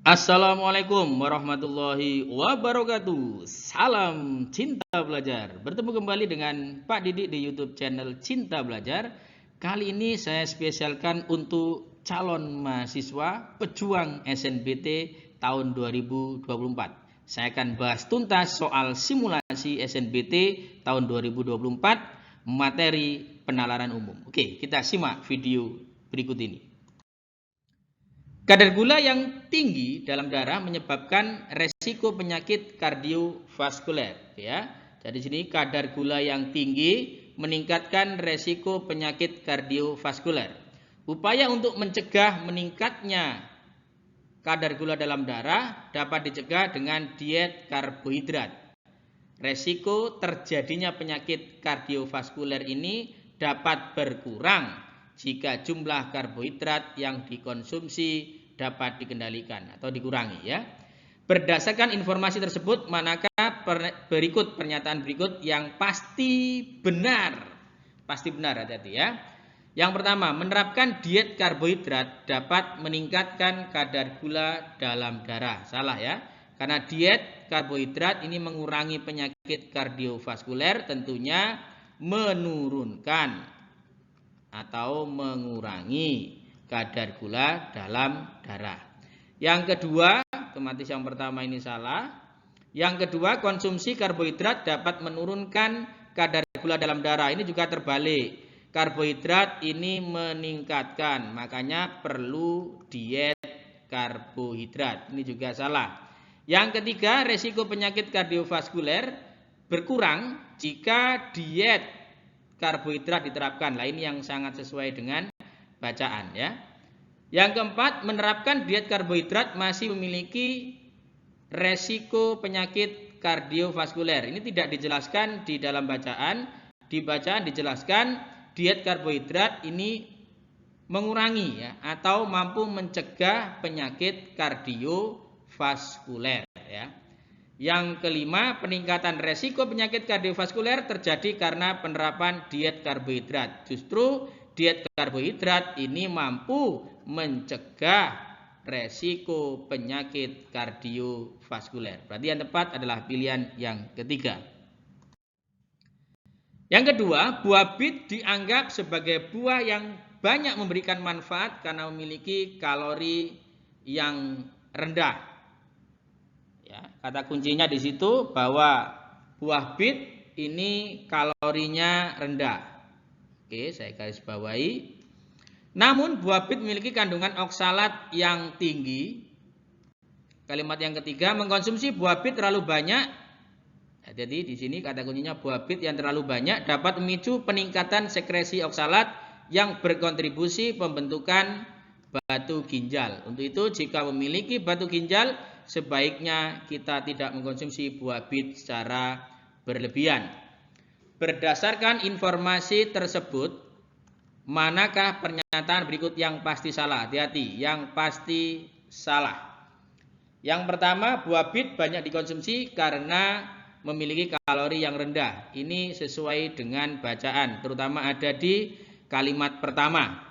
Assalamualaikum warahmatullahi wabarakatuh. Salam Cinta Belajar. Bertemu kembali dengan Pak Didik di YouTube channel Cinta Belajar. Kali ini saya spesialkan untuk calon mahasiswa pejuang SNBT tahun 2024. Saya akan bahas tuntas soal simulasi SNBT tahun 2024 materi penalaran umum. Oke, kita simak video berikut ini. Kadar gula yang tinggi dalam darah menyebabkan resiko penyakit kardiovaskuler, ya. Jadi sini kadar gula yang tinggi meningkatkan resiko penyakit kardiovaskuler. Upaya untuk mencegah meningkatnya kadar gula dalam darah dapat dicegah dengan diet karbohidrat. Resiko terjadinya penyakit kardiovaskuler ini dapat berkurang jika jumlah karbohidrat yang dikonsumsi dapat dikendalikan atau dikurangi, ya. Berdasarkan informasi tersebut, manakah pernyataan berikut yang pasti benar? Pasti benar, hati-hati ya. Yang pertama, menerapkan diet karbohidrat dapat meningkatkan kadar gula dalam darah. Salah ya. Karena diet karbohidrat ini mengurangi penyakit kardiovaskuler, tentunya menurunkan atau mengurangi kadar gula dalam darah. Yang kedua, otomatis yang pertama ini salah. Yang kedua, konsumsi karbohidrat dapat menurunkan kadar gula dalam darah. Ini juga terbalik. Karbohidrat ini meningkatkan, makanya perlu diet karbohidrat. Ini juga salah. Yang ketiga, resiko penyakit kardiovaskuler berkurang jika diet karbohidrat diterapkan. Nah, ini yang sangat sesuai dengan bacaan ya. Yang keempat, menerapkan diet karbohidrat masih memiliki resiko penyakit kardiovaskuler. Ini tidak dijelaskan di dalam bacaan. Di bacaan dijelaskan diet karbohidrat ini mengurangi ya atau mampu mencegah penyakit kardiovaskuler ya. Yang kelima, peningkatan resiko penyakit kardiovaskuler terjadi karena penerapan diet karbohidrat. Justru diet karbohidrat ini mampu mencegah resiko penyakit kardiovaskuler. Berarti yang tepat adalah pilihan yang ketiga. Yang kedua, buah bit dianggap sebagai buah yang banyak memberikan manfaat karena memiliki kalori yang rendah. Ya, kata kuncinya di situ bahwa buah bit ini kalorinya rendah. Oke, saya garis bawahi. Namun buah bit memiliki kandungan oksalat yang tinggi. Kalimat yang ketiga, mengkonsumsi buah bit terlalu banyak. Jadi di sini kata kuncinya buah bit yang terlalu banyak dapat memicu peningkatan sekresi oksalat yang berkontribusi pembentukan batu ginjal. Untuk itu jika memiliki batu ginjal, sebaiknya kita tidak mengkonsumsi buah bit secara berlebihan. Berdasarkan informasi tersebut, manakah pernyataan berikut yang pasti salah? Hati-hati, yang pasti salah. Yang pertama, buah bit banyak dikonsumsi karena memiliki kalori yang rendah. Ini sesuai dengan bacaan, terutama ada di kalimat pertama.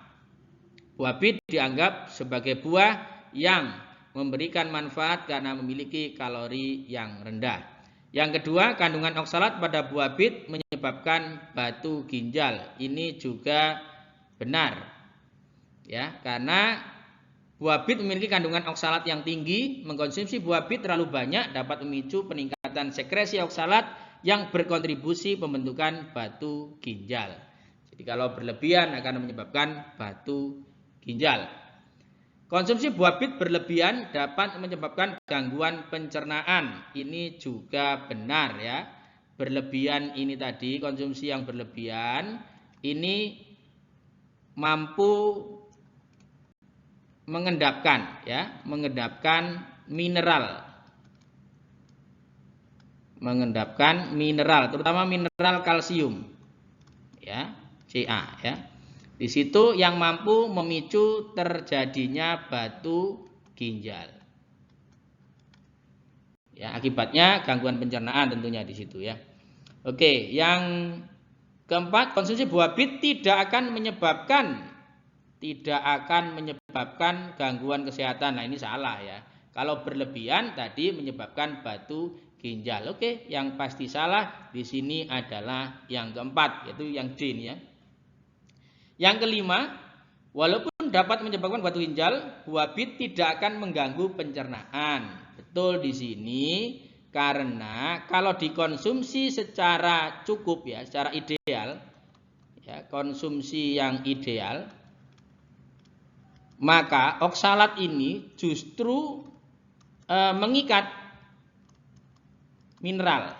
Buah bit dianggap sebagai buah yang memberikan manfaat karena memiliki kalori yang rendah. Yang kedua, kandungan oksalat pada buah bit menyebabkan batu ginjal. Ini juga benar. Ya, karena buah bit memiliki kandungan oksalat yang tinggi. Mengkonsumsi buah bit terlalu banyak dapat memicu peningkatan sekresi oksalat yang berkontribusi pembentukan batu ginjal. Jadi kalau berlebihan akan menyebabkan batu ginjal. Konsumsi buah bit berlebihan dapat menyebabkan gangguan pencernaan. Ini juga benar ya. Berlebihan ini tadi, konsumsi yang berlebihan ini mampu mengendapkan ya, mengendapkan mineral. Mengendapkan mineral, terutama mineral kalsium. Ya, Ca ya. Di situ yang mampu memicu terjadinya batu ginjal. Ya, akibatnya gangguan pencernaan tentunya di situ ya. Oke, yang keempat, konsumsi buah bit tidak akan menyebabkan gangguan kesehatan. Nah, ini salah ya. Kalau berlebihan tadi menyebabkan batu ginjal. Oke, yang pasti salah di sini adalah yang keempat, yaitu yang D ini ya. Yang kelima, walaupun dapat menyebabkan batu ginjal, buah bit tidak akan mengganggu pencernaan. Betul di sini karena kalau dikonsumsi secara cukup ya, secara ideal ya, konsumsi yang ideal, maka oksalat ini justru mengikat mineral.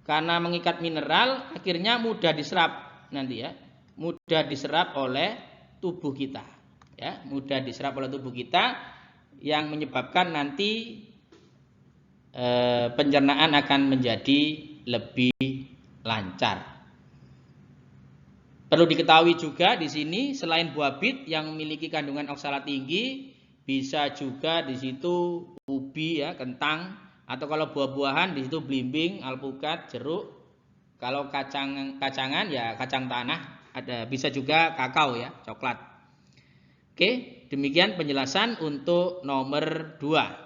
Karena mengikat mineral akhirnya mudah diserap nanti ya, mudah diserap oleh tubuh kita ya, mudah diserap oleh tubuh kita yang menyebabkan nanti pencernaan akan menjadi lebih lancar. Perlu diketahui juga di sini selain buah bit yang memiliki kandungan oksalat tinggi, bisa juga di situ ubi ya, kentang, atau kalau buah-buahan di situ belimbing, alpukat, jeruk. Kalau kacangan ya kacang tanah, ada bisa juga kakao ya, coklat. Oke, demikian penjelasan untuk nomor 2.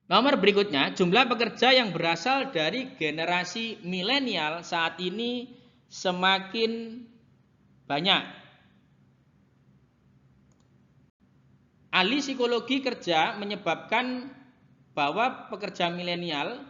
Nomor berikutnya, jumlah pekerja yang berasal dari generasi milenial saat ini semakin banyak. Ahli psikologi kerja menyebutkan bahwa pekerja milenial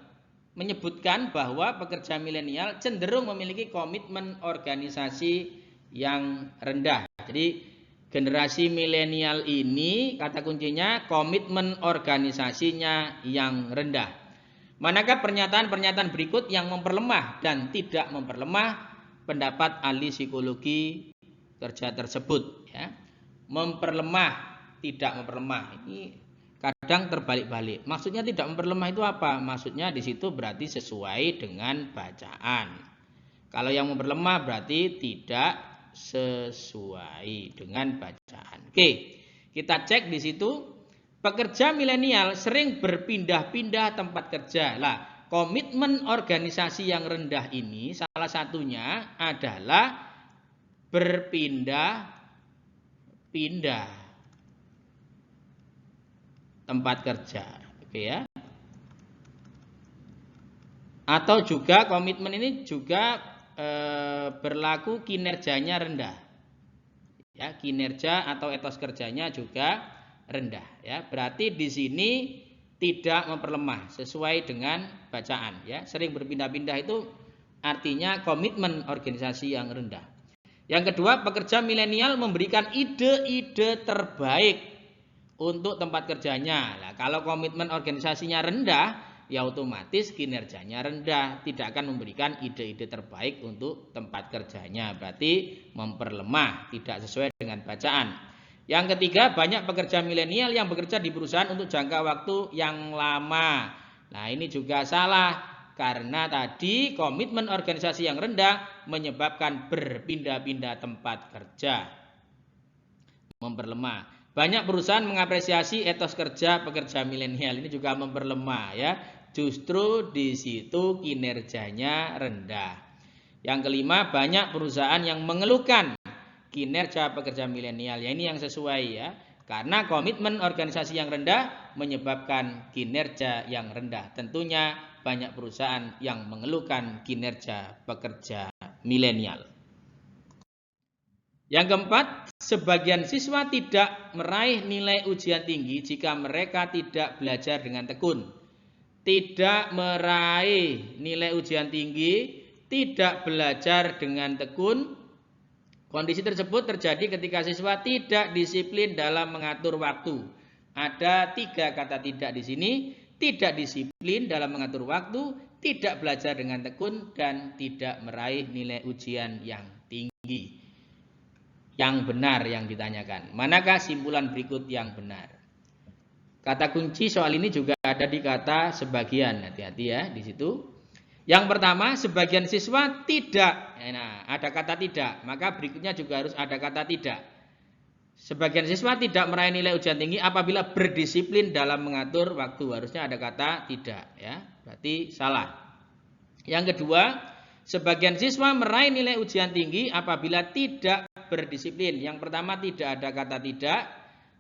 cenderung memiliki komitmen organisasi yang rendah. Jadi generasi milenial ini kata kuncinya komitmen organisasinya yang rendah. Manakah pernyataan-pernyataan berikut yang memperlemah dan tidak memperlemah pendapat ahli psikologi kerja tersebut ya. Memperlemah, tidak memperlemah. Ini kadang terbalik-balik. Maksudnya tidak memperlemah itu apa? Maksudnya di situ berarti sesuai dengan bacaan. Kalau yang memperlemah berarti tidak sesuai dengan bacaan. Oke, kita cek di situ. Pekerja milenial sering berpindah-pindah tempat kerja. Lah, komitmen organisasi yang rendah ini salah satunya adalah berpindah-pindah tempat kerja. Oke ya. Atau juga komitmen ini juga berlaku kinerjanya rendah. Ya, kinerja atau etos kerjanya juga rendah ya. Berarti di sini tidak memperlemah sesuai dengan bacaan ya. Sering berpindah-pindah itu artinya komitmen organisasi yang rendah. Yang kedua, pekerja milenial memberikan ide-ide terbaik untuk tempat kerjanya. Nah, kalau komitmen organisasinya rendah, ya otomatis kinerjanya rendah, tidak akan memberikan ide-ide terbaik untuk tempat kerjanya. Berarti memperlemah, tidak sesuai dengan bacaan. Yang ketiga, banyak pekerja milenial yang bekerja di perusahaan untuk jangka waktu yang lama. Nah, ini juga salah karena tadi komitmen organisasi yang rendah menyebabkan berpindah-pindah tempat kerja. Memperlemah. Banyak perusahaan mengapresiasi etos kerja pekerja milenial, ini juga memperlemah ya. Justru di situ kinerjanya rendah. Yang kelima, banyak perusahaan yang mengeluhkan kinerja pekerja milenial. Ya, ini yang sesuai ya. Karena komitmen organisasi yang rendah menyebabkan kinerja yang rendah. Tentunya banyak perusahaan yang mengeluhkan kinerja pekerja milenial. Yang keempat, sebagian siswa tidak meraih nilai ujian tinggi jika mereka tidak belajar dengan tekun. Tidak meraih nilai ujian tinggi, tidak belajar dengan tekun. Kondisi tersebut terjadi ketika siswa tidak disiplin dalam mengatur waktu. Ada 3 kata tidak di sini. Tidak disiplin dalam mengatur waktu, tidak belajar dengan tekun, dan tidak meraih nilai ujian yang tinggi. Yang benar yang ditanyakan. Manakah simpulan berikut yang benar? Kata kunci soal ini juga ada di kata sebagian. Hati-hati ya di situ. Yang pertama, sebagian siswa tidak. Nah, ada kata tidak. Maka berikutnya juga harus ada kata tidak. Sebagian siswa tidak meraih nilai ujian tinggi apabila berdisiplin dalam mengatur waktu. Harusnya ada kata tidak. Ya, berarti salah. Yang kedua, sebagian siswa meraih nilai ujian tinggi apabila tidak berdisiplin. Yang pertama tidak ada kata tidak.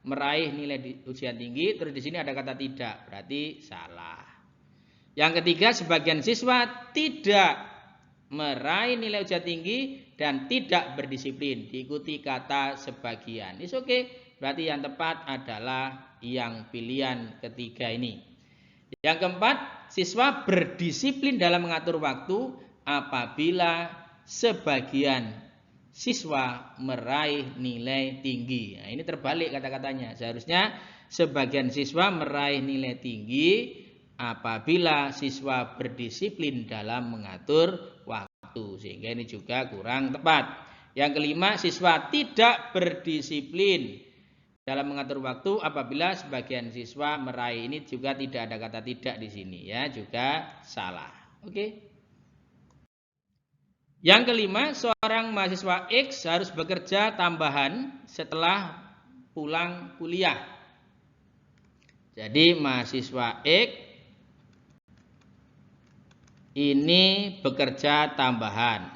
meraih nilai ujian tinggi, terus di sini ada kata tidak, berarti salah. Yang ketiga, sebagian siswa tidak meraih nilai ujian tinggi dan tidak berdisiplin, diikuti kata sebagian. It's okay, berarti yang tepat adalah yang pilihan ketiga ini. Yang keempat, siswa berdisiplin dalam mengatur waktu apabila sebagian siswa meraih nilai tinggi. Nah, ini terbalik kata-katanya. Seharusnya sebagian siswa meraih nilai tinggi apabila siswa berdisiplin dalam mengatur waktu. Sehingga ini juga kurang tepat. Yang kelima, siswa tidak berdisiplin dalam mengatur waktu apabila sebagian siswa meraih. Ini juga tidak ada kata tidak di sini ya, juga salah. Oke. Yang kelima, seorang mahasiswa X harus bekerja tambahan setelah pulang kuliah. Jadi mahasiswa X ini bekerja tambahan.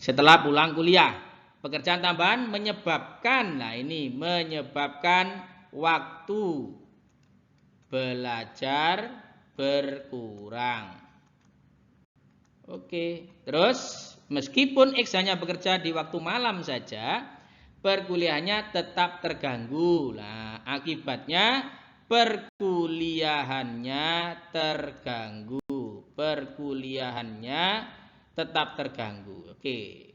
Setelah pulang kuliah. Pekerjaan tambahan menyebabkan, nah ini menyebabkan waktu belajar berkurang. Oke, terus meskipun X hanya bekerja di waktu malam saja, perkuliahannya tetap terganggu. Nah, akibatnya perkuliahannya tetap terganggu. Oke.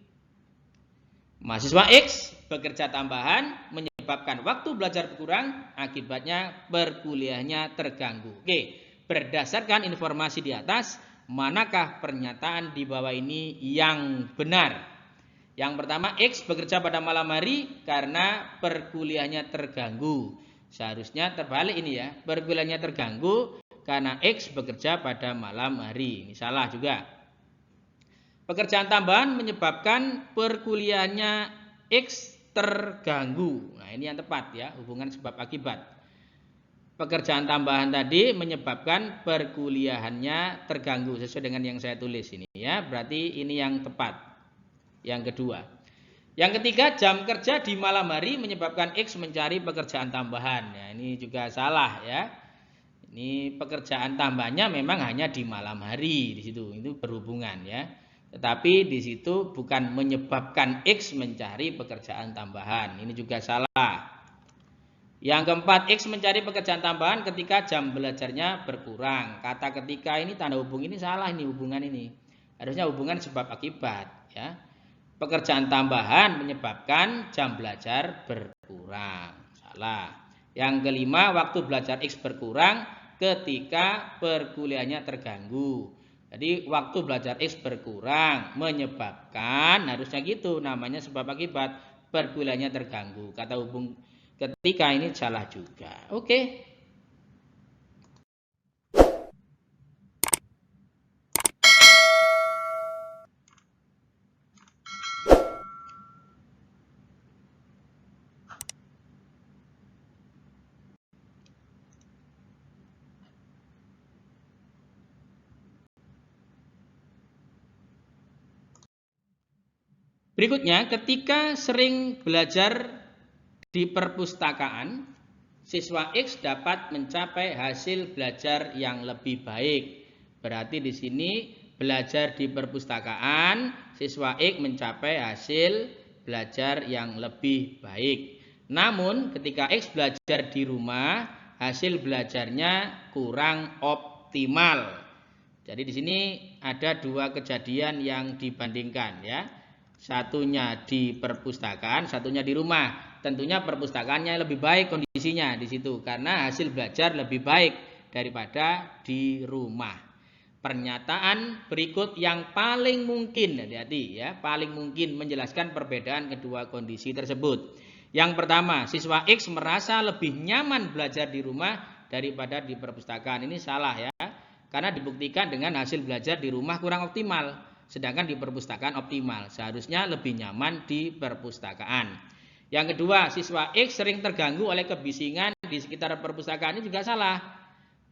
Mahasiswa X bekerja tambahan menyebabkan waktu belajar berkurang, akibatnya perkuliahannya terganggu. Oke. Berdasarkan informasi di atas, manakah pernyataan di bawah ini yang benar? Yang pertama, X bekerja pada malam hari karena perkuliahannya terganggu. Seharusnya terbalik ini ya, perkuliahannya terganggu karena X bekerja pada malam hari. Ini salah juga. Pekerjaan tambahan menyebabkan perkuliahannya X terganggu. Nah, ini yang tepat ya, hubungan sebab akibat. Pekerjaan tambahan tadi menyebabkan perkuliahannya terganggu sesuai dengan yang saya tulis ini ya, berarti ini yang tepat. Yang kedua. Yang ketiga, jam kerja di malam hari menyebabkan X mencari pekerjaan tambahan. Ya, ini juga salah ya. Ini pekerjaan tambahnya memang hanya di malam hari di situ. Itu berhubungan ya. Tetapi di situ bukan menyebabkan X mencari pekerjaan tambahan. Ini juga salah. Yang keempat, X mencari pekerjaan tambahan ketika jam belajarnya berkurang. Kata ketika ini tanda hubung ini salah, ini hubungan ini. Harusnya hubungan sebab akibat ya. Pekerjaan tambahan menyebabkan jam belajar berkurang. Salah. Yang kelima, waktu belajar X berkurang ketika perkuliahannya terganggu. Jadi waktu belajar X berkurang menyebabkan, harusnya gitu namanya sebab akibat, perkuliahannya terganggu. Kata hubung ketika ini salah juga. Oke. Berikutnya, ketika sering belajar di perpustakaan, siswa X dapat mencapai hasil belajar yang lebih baik. Berarti di sini belajar di perpustakaan, siswa X mencapai hasil belajar yang lebih baik. Namun ketika X belajar di rumah, hasil belajarnya kurang optimal. Jadi di sini ada dua kejadian yang dibandingkan ya. Satunya di perpustakaan, satunya di rumah. Tentunya perpustakaannya lebih baik kondisinya di situ karena hasil belajar lebih baik daripada di rumah. Pernyataan berikut yang paling mungkin, hati-hati ya, paling mungkin menjelaskan perbedaan kedua kondisi tersebut. Yang pertama, siswa X merasa lebih nyaman belajar di rumah daripada di perpustakaan. Ini salah ya, karena dibuktikan dengan hasil belajar di rumah kurang optimal. Sedangkan di perpustakaan optimal. Seharusnya lebih nyaman di perpustakaan. Yang kedua, siswa X sering terganggu oleh kebisingan di sekitar perpustakaan. Ini juga salah.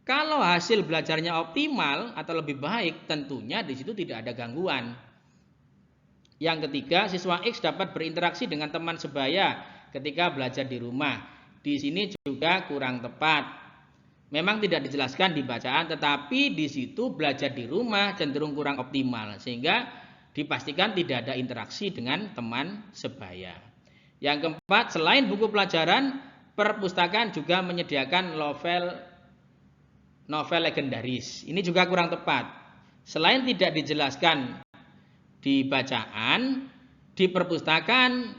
Kalau hasil belajarnya optimal atau lebih baik, tentunya di situ tidak ada gangguan. Yang ketiga, siswa X dapat berinteraksi dengan teman sebaya ketika belajar di rumah. Di sini juga kurang tepat. Memang tidak dijelaskan di bacaan, tetapi di situ belajar di rumah cenderung kurang optimal, sehingga dipastikan tidak ada interaksi dengan teman sebaya. Yang keempat, selain buku pelajaran, perpustakaan juga menyediakan novel legendaris. Ini juga kurang tepat. Selain tidak dijelaskan di bacaan, di perpustakaan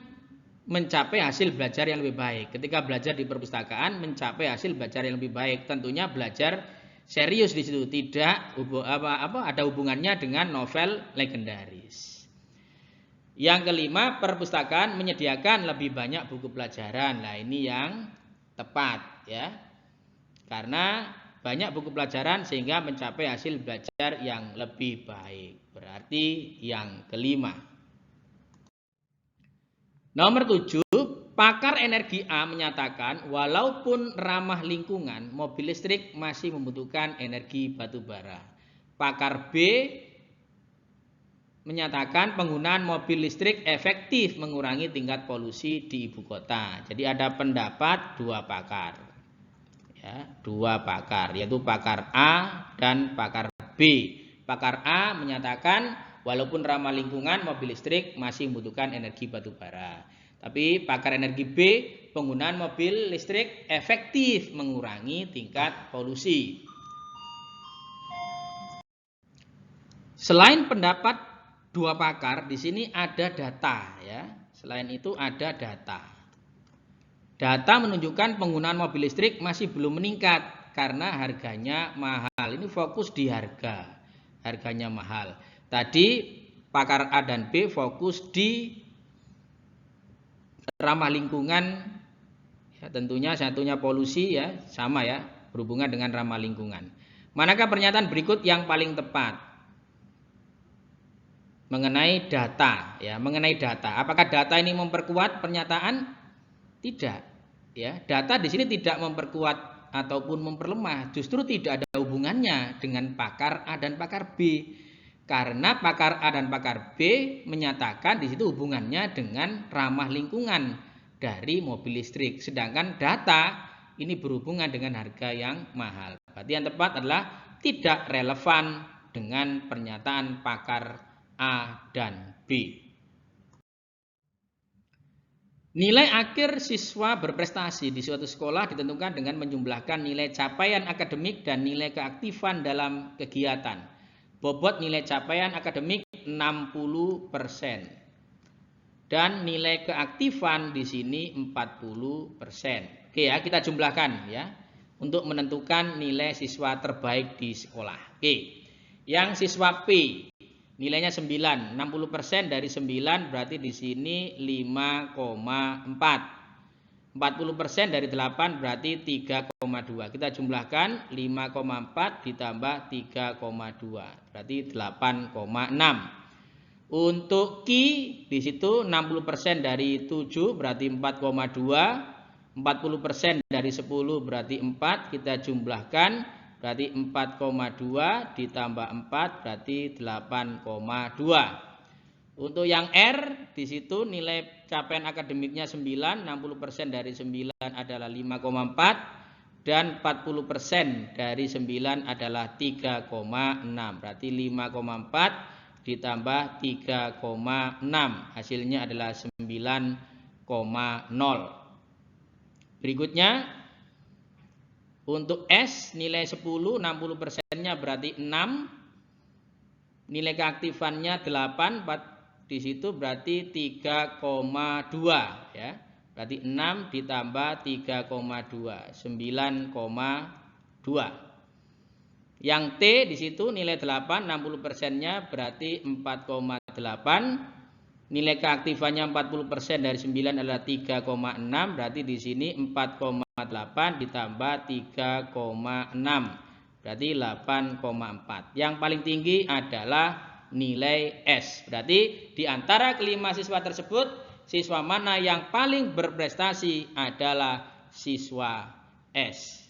mencapai hasil belajar yang lebih baik. Ketika belajar di perpustakaan mencapai hasil belajar yang lebih baik. Tentunya belajar serius di situ, tidak ada hubungannya dengan novel legendaris. Yang kelima, perpustakaan menyediakan lebih banyak buku pelajaran. Nah, ini yang tepat ya. Karena banyak buku pelajaran sehingga mencapai hasil belajar yang lebih baik. Berarti yang kelima. Nomor 7, pakar energi A menyatakan walaupun ramah lingkungan, mobil listrik masih membutuhkan energi batu bara. Pakar B menyatakan penggunaan mobil listrik efektif mengurangi tingkat polusi di ibu kota. Jadi ada pendapat dua pakar. Ya, dua pakar, yaitu pakar A dan pakar B. Pakar A menyatakan walaupun ramah lingkungan, mobil listrik masih membutuhkan energi batu bara. Tapi pakar energi B, penggunaan mobil listrik efektif mengurangi tingkat polusi. Selain pendapat dua pakar, di sini ada data ya. Selain itu ada data. Data menunjukkan penggunaan mobil listrik masih belum meningkat karena harganya mahal. Ini fokus di harga. Harganya mahal. Tadi pakar A dan B fokus di ramah lingkungan. Ya, tentunya satunya polusi ya, sama ya, berhubungan dengan ramah lingkungan. Manakah pernyataan berikut yang paling tepat? Mengenai data ya, mengenai data. Apakah data ini memperkuat pernyataan? Tidak. Ya, data di sini tidak memperkuat ataupun memperlemah, justru tidak ada hubungannya dengan pakar A dan pakar B. Karena pakar A dan pakar B menyatakan di situ hubungannya dengan ramah lingkungan dari mobil listrik. Sedangkan data ini berhubungan dengan harga yang mahal. Berarti yang tepat adalah tidak relevan dengan pernyataan pakar A dan B. Nilai akhir siswa berprestasi di suatu sekolah ditentukan dengan menjumlahkan nilai capaian akademik dan nilai keaktifan dalam kegiatan. Bobot nilai capaian akademik 60% dan nilai keaktifan di sini 40%. Oke ya, kita jumlahkan ya untuk menentukan nilai siswa terbaik di sekolah. Oke. Yang siswa P nilainya 9, 60% dari 9 berarti di sini 5,4. 40% dari 8 berarti 3,2. Kita jumlahkan 5,4 ditambah 3,2 berarti 8,6. Untuk Q di situ 60% dari 7 berarti 4,2. 40% dari 10 berarti 4. Kita jumlahkan berarti 4,2 ditambah 4 berarti 8,2. Untuk yang R di situ nilai capaian akademiknya 9, 60% dari 9 adalah 5,4 dan 40% dari 9 adalah 3,6. Berarti 5,4 ditambah 3,6 hasilnya adalah 9,0. Berikutnya untuk S nilai 10, 60%-nya berarti 6. Nilai keaktifannya 8, di situ berarti 3,2 ya. Berarti 6 ditambah 3,2, 9,2. Yang T di situ nilai 8, 60%-nya berarti 4,8. Nilai keaktifannya 40% dari 9 adalah 3,6, berarti di sini 4,8 ditambah 3,6 berarti 8,4. Yang paling tinggi adalah nilai S. Berarti di antara kelima siswa tersebut, siswa mana yang paling berprestasi adalah siswa S.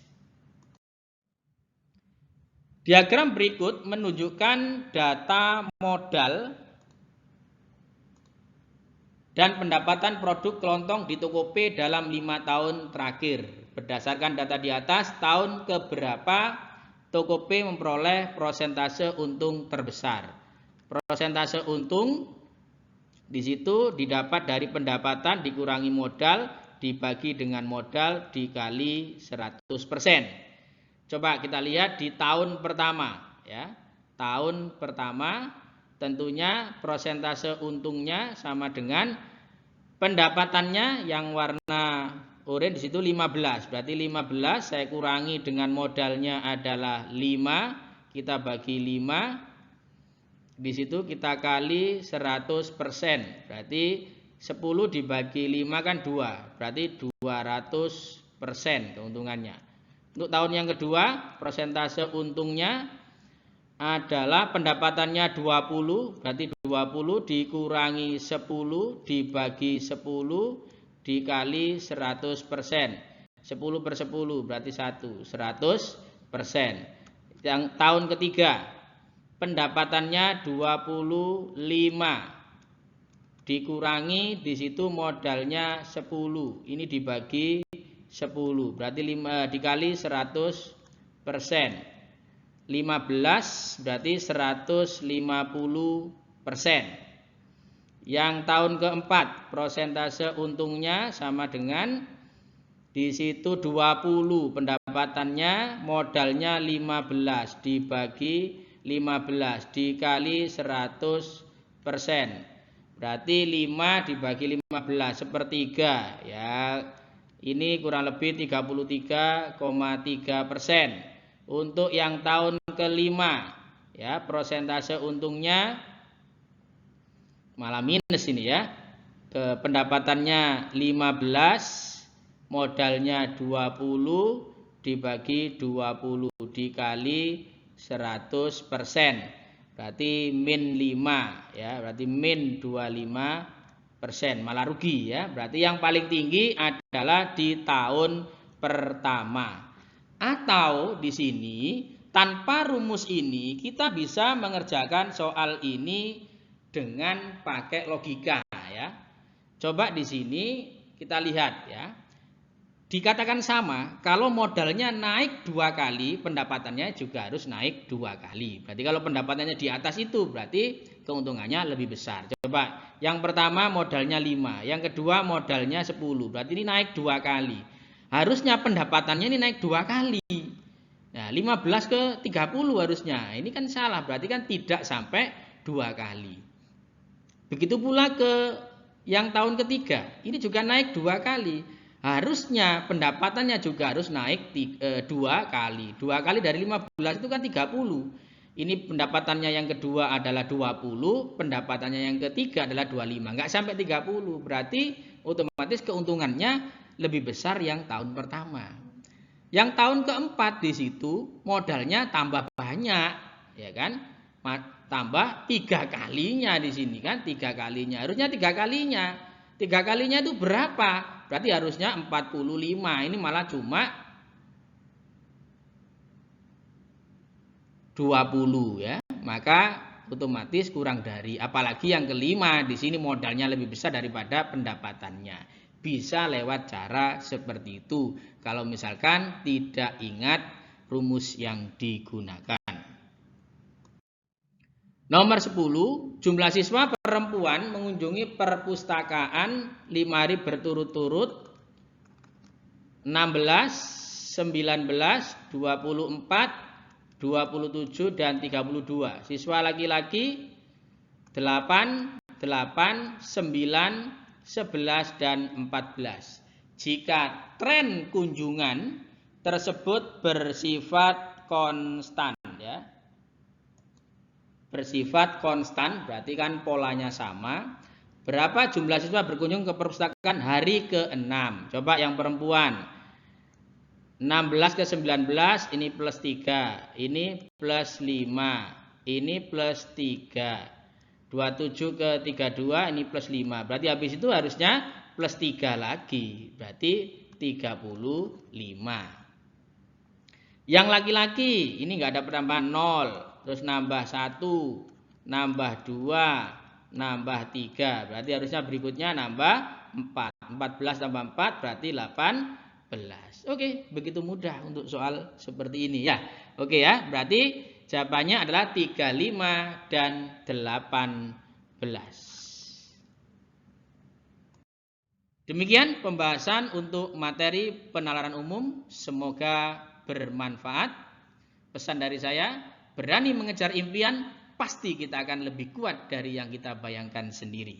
Diagram berikut menunjukkan data modal dan pendapatan produk kelontong di toko P dalam 5 tahun terakhir. Berdasarkan data di atas, tahun keberapa toko P memperoleh persentase untung terbesar. Persentase untung di situ didapat dari pendapatan dikurangi modal dibagi dengan modal dikali 100%. Coba kita lihat di tahun pertama ya. Tahun pertama tentunya persentase untungnya sama dengan pendapatannya yang warna oranye di situ 15. Berarti 15 saya kurangi dengan modalnya adalah 5, kita bagi 5. Di situ kita kali 100%. Berarti 10 dibagi 5 kan 2. Berarti 200% keuntungannya. Untuk tahun yang kedua, persentase untungnya adalah pendapatannya 20, berarti 20 dikurangi 10 dibagi 10 dikali 100%. 10 per 10 berarti 100%. Yang tahun ketiga, pendapatannya 25 dikurangi di situ modalnya 10. Ini dibagi 10 berarti 5 dikali 100%. 15 berarti 150%. Yang tahun keempat persentase untungnya sama dengan di situ 20, pendapatannya modalnya 15 dibagi 15 dikali 100%. Berarti 5 dibagi 15 sepertiga ya. Ini kurang lebih 33,3%. Untuk yang tahun kelima ya, persentase untungnya malah minus ini ya. Pendapatannya 15, modalnya 20 dibagi 20 dikali 100%. Berarti min 5 ya, berarti min 25%, malah rugi ya. Berarti yang paling tinggi adalah di tahun pertama. Atau di sini tanpa rumus ini kita bisa mengerjakan soal ini dengan pakai logika ya. Coba di sini kita lihat ya. Dikatakan sama, kalau modalnya naik 2 kali, pendapatannya juga harus naik 2 kali. Berarti kalau pendapatannya di atas itu berarti keuntungannya lebih besar. Coba, yang pertama modalnya 5, yang kedua modalnya 10. Berarti ini naik 2 kali. Harusnya pendapatannya ini naik 2 kali. Nah, 15 ke 30 harusnya. Ini kan salah, berarti kan tidak sampai 2 kali. Begitu pula ke yang tahun ketiga. Ini juga naik 2 kali. Harusnya pendapatannya juga harus naik 2 kali. 2 kali dari 15 itu kan 30. Ini pendapatannya yang kedua adalah 20, pendapatannya yang ketiga adalah 25. Enggak sampai 30. Berarti otomatis keuntungannya lebih besar yang tahun pertama. Yang tahun keempat di situ modalnya tambah banyak, ya kan? Tambah 3 kalinya di sini kan, 3 kalinya. Harusnya 3 kalinya. 3 kalinya itu berapa? Berarti harusnya 45. Ini malah cuma 20 ya. Maka otomatis kurang dari. Apalagi yang kelima di sini modalnya lebih besar daripada pendapatannya. Bisa lewat cara seperti itu kalau misalkan tidak ingat rumus yang digunakan. Nomor 10, jumlah siswa perempuan mengunjungi perpustakaan 5 hari berturut-turut 16, 19, 24, 27 dan 32. Siswa laki-laki 8, 8, 9, 11 dan 14. Jika tren kunjungan tersebut bersifat konstan ya. Bersifat konstan berarti kan polanya sama. Berapa jumlah siswa berkunjung ke perpustakaan hari ke-6? Coba yang perempuan. 16 ke 19 ini plus 3, ini plus 5, ini plus 3. 27 ke 32 ini plus 5. Berarti habis itu harusnya plus 3 lagi. Berarti 35. Yang laki-laki ini enggak ada penambahan 0. Terus nambah 1, nambah 2, nambah 3. Berarti harusnya berikutnya nambah 4. 14 tambah 4 berarti 18. Oke, begitu mudah untuk soal seperti ini ya. Oke ya, berarti jawabannya adalah 35 dan 18. Demikian pembahasan untuk materi penalaran umum. Semoga bermanfaat. Pesan dari saya, berani mengejar impian, pasti kita akan lebih kuat dari yang kita bayangkan sendiri.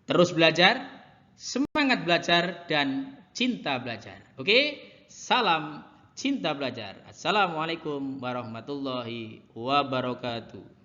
Terus belajar, semangat belajar, dan cinta belajar. Oke, salam cinta belajar. Assalamualaikum warahmatullahi wabarakatuh.